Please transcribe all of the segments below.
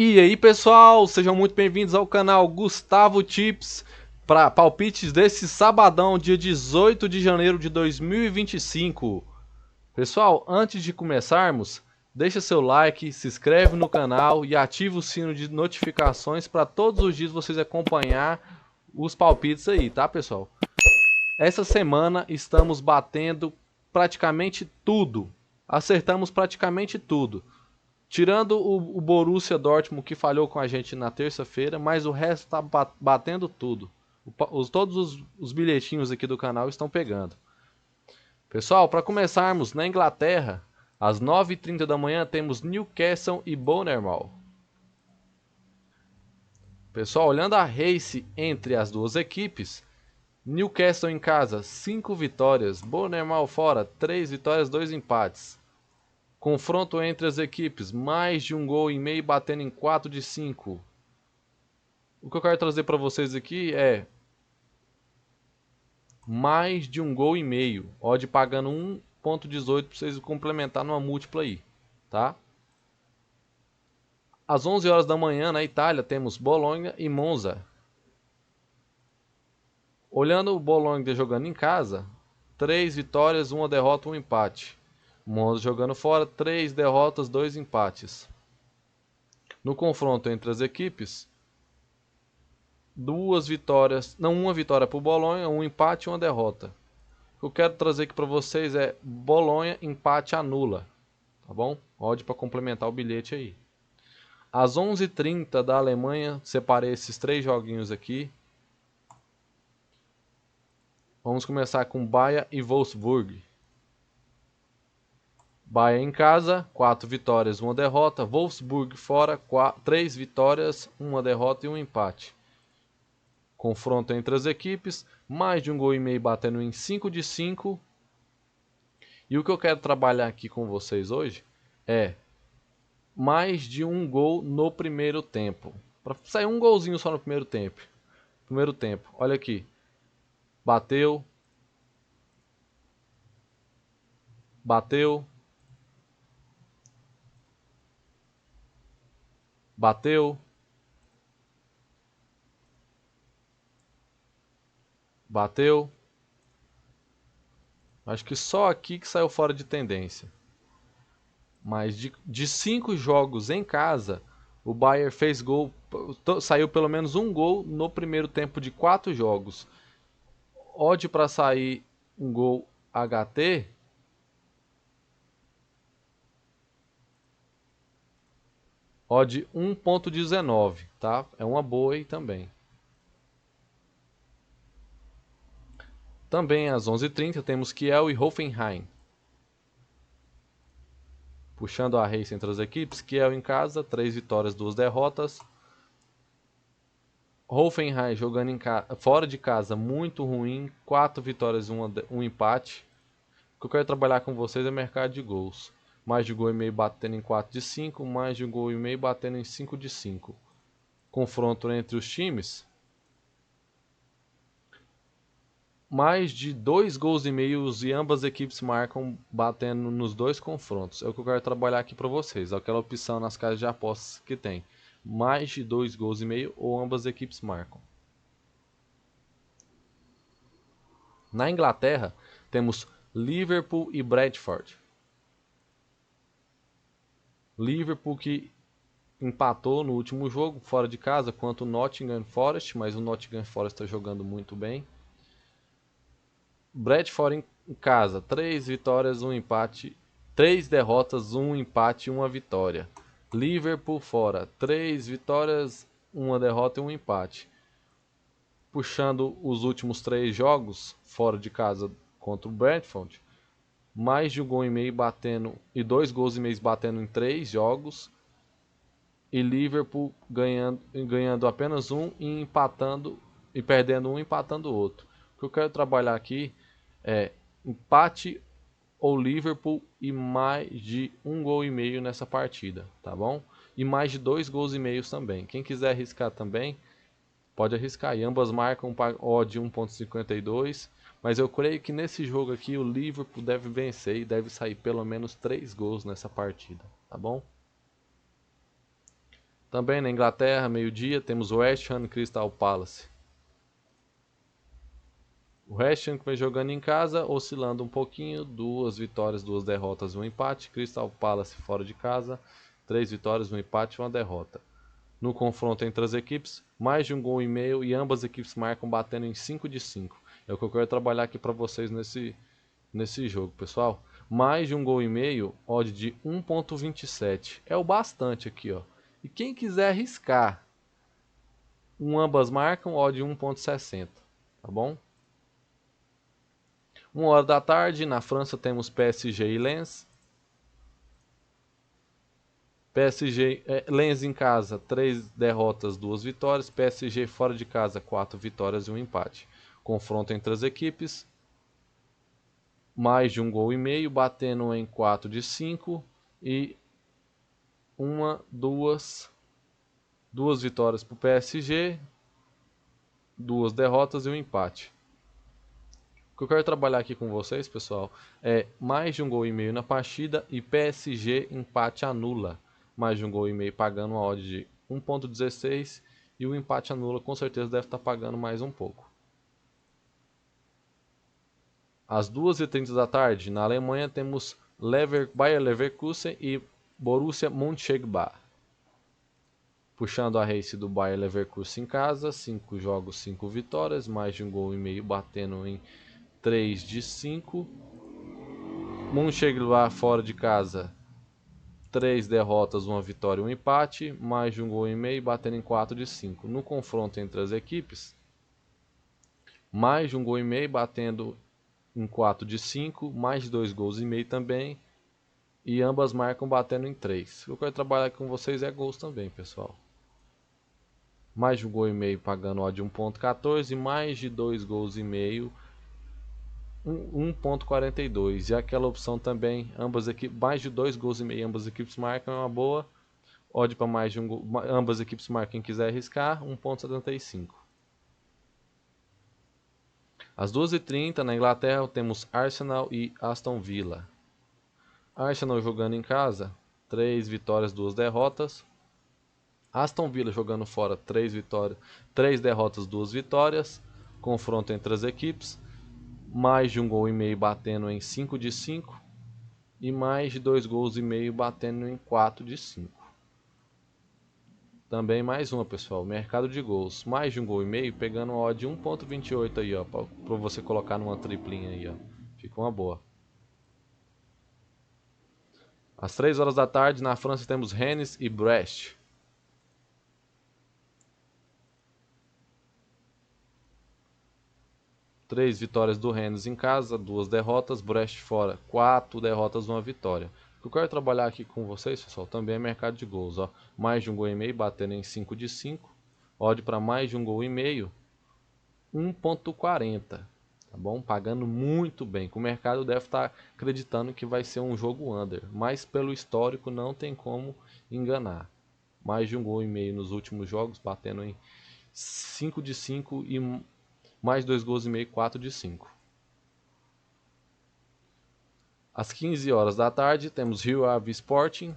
E aí, pessoal, sejam muito bem-vindos ao canal Gustavo Tips para palpites desse sabadão, dia 18 de janeiro de 2025. Pessoal, antes de começarmos, deixa seu like, se inscreve no canal e ativa o sino de notificações para todos os dias vocês acompanhar os palpites aí, tá, pessoal? Essa semana estamos batendo praticamente tudo. Acertamos praticamente tudo. Tirando o Borussia Dortmund que falhou com a gente na terça-feira, mas o resto está batendo tudo. Todos os bilhetinhos aqui do canal estão pegando. Pessoal, para começarmos, na Inglaterra, às 9h30 da manhã temos Newcastle e Bournemouth. Pessoal, olhando a race entre as duas equipes, Newcastle em casa, 5 vitórias, Bournemouth fora, 3 vitórias, 2 empates. Confronto entre as equipes, mais de 1,5 gol batendo em 4 de 5. O que eu quero trazer para vocês aqui é mais de 1,5 gol. Odd pagando 1,18 para vocês complementar numa múltipla aí, tá? Às 11 horas da manhã na Itália temos Bologna e Monza. Olhando o Bologna jogando em casa, 3 vitórias, 1 derrota, 1 empate. Monza jogando fora, 3 derrotas, 2 empates. No confronto entre as equipes, uma vitória para o Bolonha, um empate e uma derrota. O que eu quero trazer aqui para vocês é Bolonha, empate anula, tá bom? Odd para complementar o bilhete aí. Às 11h30 da Alemanha, separei esses 3 joguinhos aqui. Vamos começar com Bayern e Wolfsburg. Bayern em casa, 4 vitórias, 1 derrota. Wolfsburg fora, 3 vitórias, 1 derrota e 1 empate. Confronto entre as equipes, mais de 1,5 gol batendo em 5 de 5. E o que eu quero trabalhar aqui com vocês hoje é mais de 1 gol no primeiro tempo. Para sair um golzinho só no primeiro tempo. Olha aqui. Bateu. Bateu. Bateu. Bateu. Acho que só aqui que saiu fora de tendência. Mas de 5 jogos em casa, o Bayern fez gol, saiu pelo menos 1 gol no primeiro tempo de 4 jogos. Odd para sair um gol HT, odd 1,19, tá? É uma boa aí também. Também às 11h30 temos Kiel e Hoffenheim. Puxando a race entre as equipes, Kiel em casa, 3 vitórias, 2 derrotas. Hoffenheim jogando fora de casa, muito ruim, 4 vitórias, 1 empate. O que eu quero trabalhar com vocês é mercado de gols. Mais de 1,5 gol batendo em 4 de 5, mais de 1,5 gol batendo em 5 de 5. Confronto entre os times, mais de 2,5 gols e ambas equipes marcam batendo nos 2 confrontos. É o que eu quero trabalhar aqui para vocês. É aquela opção nas casas de apostas que tem. Mais de 2,5 gols ou ambas equipes marcam. Na Inglaterra, temos Liverpool e Bradford. Liverpool que empatou no último jogo, fora de casa, contra o Nottingham Forest, mas o Nottingham Forest está jogando muito bem. Bradford em casa, 3 vitórias, 1 empate, 3 derrotas, 1 empate e 1 vitória. Liverpool fora, 3 vitórias, 1 derrota e 1 empate. Puxando os últimos 3 jogos fora de casa contra o Bradford, mais de 1,5 gol batendo e 2,5 gols batendo em 3 jogos. E Liverpool ganhando apenas um e empatando e perdendo um, empatando o outro. O que eu quero trabalhar aqui é empate ou Liverpool e mais de 1,5 gol nessa partida, tá bom? E mais de 2,5 gols também. Quem quiser arriscar também, pode arriscar. E ambas marcam odd 1,52, mas eu creio que nesse jogo aqui o Liverpool deve vencer e deve sair pelo menos 3 gols nessa partida, tá bom? Também na Inglaterra, meio-dia, temos o West Ham e Crystal Palace. O West Ham que vem jogando em casa, oscilando um pouquinho, 2 vitórias, 2 derrotas, 1 empate. Crystal Palace fora de casa, 3 vitórias, 1 empate e 1 derrota. No confronto entre as equipes, mais de 1 gol e meio e ambas as equipes marcam batendo em 5 de 5. É o que eu quero trabalhar aqui para vocês nesse jogo, pessoal. Mais de 1 gol e meio, odd de 1.27. É o bastante aqui, ó. E quem quiser arriscar, ambas marcam, odd 1.60, tá bom? 1 hora da tarde, na França temos PSG e Lens. PSG, Lens em casa, 3 derrotas, 2 vitórias. PSG fora de casa, 4 vitórias e 1 empate. Confronto entre as equipes. Mais de 1 gol e meio, batendo em 4 de 5. E duas vitórias para o PSG, 2 derrotas e 1 empate. O que eu quero trabalhar aqui com vocês, pessoal, é mais de 1 gol e meio na partida e PSG empate anula. Mais de 1 gol e meio pagando uma odd de 1.16 e o empate anula com certeza deve estar pagando mais um pouco. Às 2h30 da tarde, na Alemanha, temos Bayer Leverkusen e Borussia Mönchengladbach. Puxando a race do Bayer Leverkusen em casa, 5 jogos, 5 vitórias, mais de 1 gol e meio batendo em 3 de 5. Mönchengladbach fora de casa, 3 derrotas, 1 vitória e 1 empate, mais de 1 gol e meio batendo em 4 de 5. No confronto entre as equipes, mais de 1 gol e meio batendo em 4 de 5, mais de 2 gols e meio também, e ambas marcam batendo em 3. O que eu quero trabalhar com vocês é gols também, pessoal. Mais de 1 gol e meio pagando odd 1.14 e mais de 2 gols e meio 1.42. E aquela opção também, mais de 2 gols e meio ambas as equipes marcam, é uma boa. Odd para mais de 1 gol, ambas as equipes marcam, quem quiser arriscar, 1.75. Às 2h30 na Inglaterra temos Arsenal e Aston Villa. Arsenal jogando em casa, 3 vitórias, 2 derrotas. Aston Villa jogando fora, 3 derrotas, 2 vitórias. Confronto entre as equipes. Mais de 1 gol e meio batendo em 5 de 5. E mais de 2 gols e meio batendo em 4 de 5. Também mais uma, pessoal, mercado de gols. Mais de 1 gol e meio, pegando uma odd de 1.28 aí, ó, para você colocar numa triplinha aí, ó. Fica uma boa. Às 3 horas da tarde, na França, temos Rennes e Brest. Três vitórias do Rennes em casa, 2 derrotas, Brest fora, 4 derrotas, 1 vitória. O que eu quero trabalhar aqui com vocês, pessoal, também é mercado de gols, ó. Mais de 1 gol e meio, batendo em 5 de 5. Odd para mais de 1 gol e meio, 1.40. Tá bom? Pagando muito bem. O mercado deve estar acreditando que vai ser um jogo under, mas pelo histórico não tem como enganar. Mais de 1 gol e meio nos últimos jogos, batendo em 5 de 5 e mais 2 gols e meio, 4 de 5. Às 15 horas da tarde, temos Rio Ave Sporting.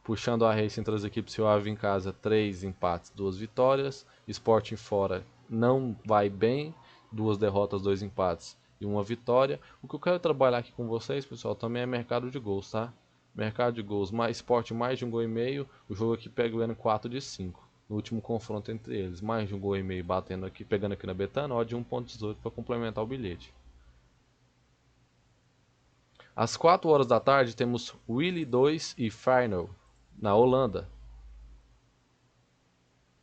Puxando a race entre as equipes, Rio Ave em casa, 3 empates, 2 vitórias. Sporting fora não vai bem, 2 derrotas, 2 empates e 1 vitória. O que eu quero trabalhar aqui com vocês, pessoal, também é mercado de gols, tá? Mercado de gols, mais Sporting mais de 1 gol e meio, o jogo aqui pegando 4 de 5. No último confronto entre eles, mais de 1 gol e meio batendo aqui, pegando aqui na Betano, odd de 1.18 para complementar o bilhete. Às 4 horas da tarde temos Willy 2 e Final na Holanda.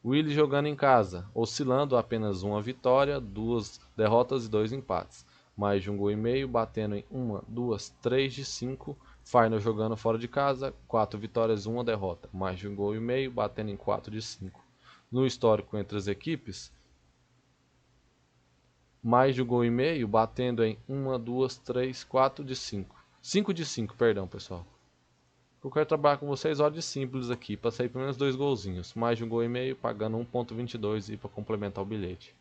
Willy jogando em casa, oscilando apenas 1 vitória, 2 derrotas e 2 empates. Mais de 1 gol e meio, batendo em 1, 2, 3 de 5. Final jogando fora de casa, 4 vitórias, 1 derrota. Mais de 1 gol e meio, batendo em 4 de 5. No histórico entre as equipes, mais de 1 gol e meio, batendo em 1, 2, 3, 4 de 5. 5 de 5, perdão, pessoal. Eu quero trabalhar com vocês odds simples aqui, para sair pelo menos 2 golzinhos. Mais de 1 gol e meio, pagando 1.22 e para complementar o bilhete.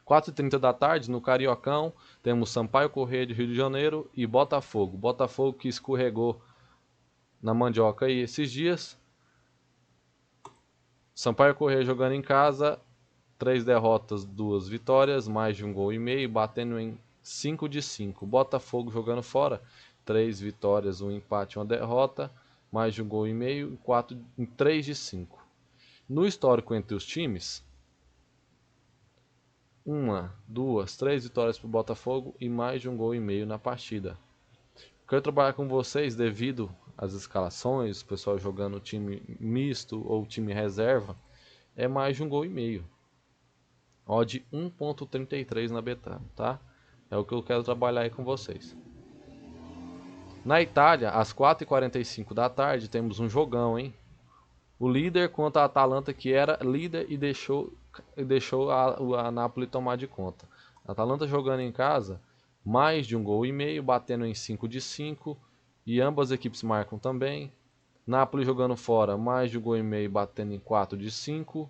4h30 da tarde, no Cariocão, temos Sampaio Corrêa de Rio de Janeiro e Botafogo. Botafogo que escorregou na mandioca aí esses dias. Sampaio Corrêa jogando em casa, 3 derrotas, 2 vitórias, mais de 1,5 gol, batendo em 5 de 5. Botafogo jogando fora, 3 vitórias, 1 empate, 1 derrota, mais de 1,5 gol, em 3 de 5. No histórico entre os times, 1, 2, 3 vitórias para o Botafogo e mais de 1,5 gol na partida. Quero trabalhar com vocês devido às escalações, o pessoal jogando time misto ou time reserva, é mais de 1,5 gol. Odd 1.33 na Betano, tá? É o que eu quero trabalhar aí com vocês. Na Itália, às 4h45 da tarde, temos um jogão, hein? O líder contra a Atalanta, que era líder e deixou a Napoli tomar de conta. A Atalanta jogando em casa, mais de 1,5 gol, batendo em 5 de 5. E ambas as equipes marcam também. Napoli jogando fora, mais de 1,5 gol, batendo em 4 de 5.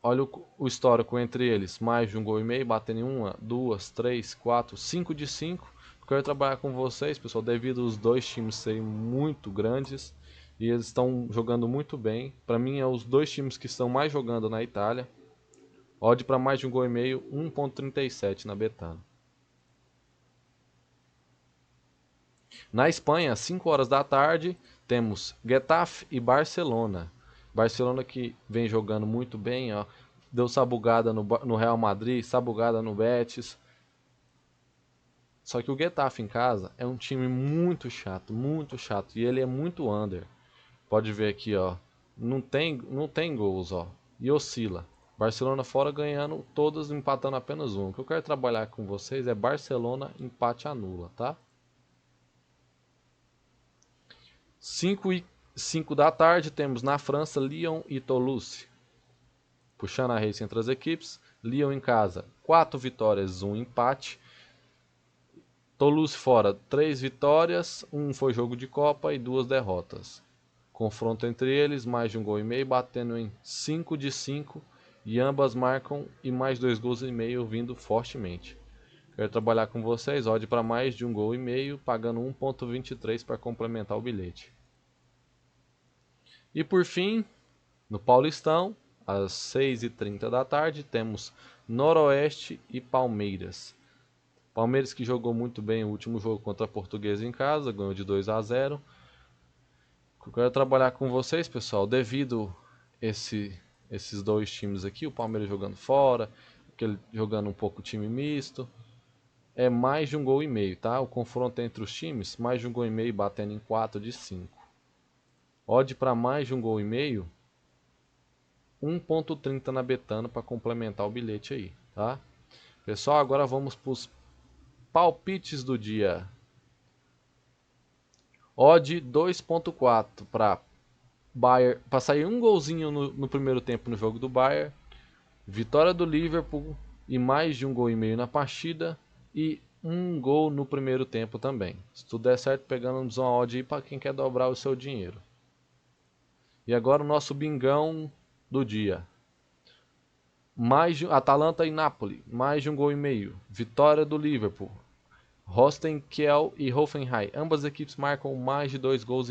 Olha o histórico entre eles, mais de 1,5 gol, batendo em 1, 2, 3, 4, 5 de 5. Quero trabalhar com vocês, pessoal, devido aos dois times serem muito grandes e eles estão jogando muito bem. Para mim, é os dois times que estão mais jogando na Itália. Odd para mais de 1,5 gol, 1.37 na Betano. Na Espanha, às 5 horas da tarde, temos Getafe e Barcelona. Barcelona que vem jogando muito bem, ó. Deu sabugada no Real Madrid, sabugada no Betis. Só que o Getafe em casa é um time muito chato, e ele é muito under. Pode ver aqui, ó, não tem gols, ó, e oscila. Barcelona fora ganhando todas, empatando apenas um. O que eu quero trabalhar com vocês é Barcelona empate anula, tá? 5h05 da tarde temos na França Lyon e Toulouse. Puxando a race entre as equipes, Lyon em casa, 4 vitórias, 1 empate. Toulouse fora, 3 vitórias, 1 foi jogo de Copa e 2 derrotas. Confronto entre eles, mais de 1,5 gol, batendo em 5 de 5. E ambas marcam e mais 2,5 gols vindo fortemente. Quero trabalhar com vocês, odd para mais de 1,5 gol, pagando 1.23 para complementar o bilhete. E por fim, no Paulistão, às 6h30 da tarde, temos Noroeste e Palmeiras. Palmeiras que jogou muito bem o último jogo contra a Portuguesa em casa, ganhou de 2-0. Eu quero trabalhar com vocês, pessoal, devido esses dois times aqui, o Palmeiras jogando fora, aquele jogando um pouco time misto, é mais de 1,5 gol, tá? O confronto entre os times, mais de 1,5 gol, batendo em 4 de 5. Odd para mais de 1,5 gol, 1.30 na Betano para complementar o bilhete aí, tá? Pessoal, agora vamos para os palpites do dia. Odd 2.4 para Bayern, para sair um golzinho no primeiro tempo no jogo do Bayern. Vitória do Liverpool e mais de 1,5 gol na partida. E 1 gol no primeiro tempo também. Se tudo der certo, pegamos uma odd aí para quem quer dobrar o seu dinheiro. E agora o nosso bingão do dia. Atalanta e Napoli, mais de 1,5 gol. Vitória do Liverpool. Holstein Kiel e Hoffenheim, ambas as equipes marcam mais de 2,5 gols.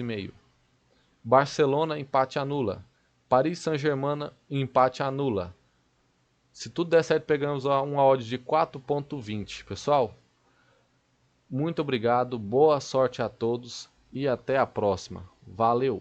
Barcelona, empate anula. Paris Saint-Germain, empate anula. Se tudo der certo, pegamos uma odd de 4.20. Pessoal, muito obrigado, boa sorte a todos e até a próxima. Valeu!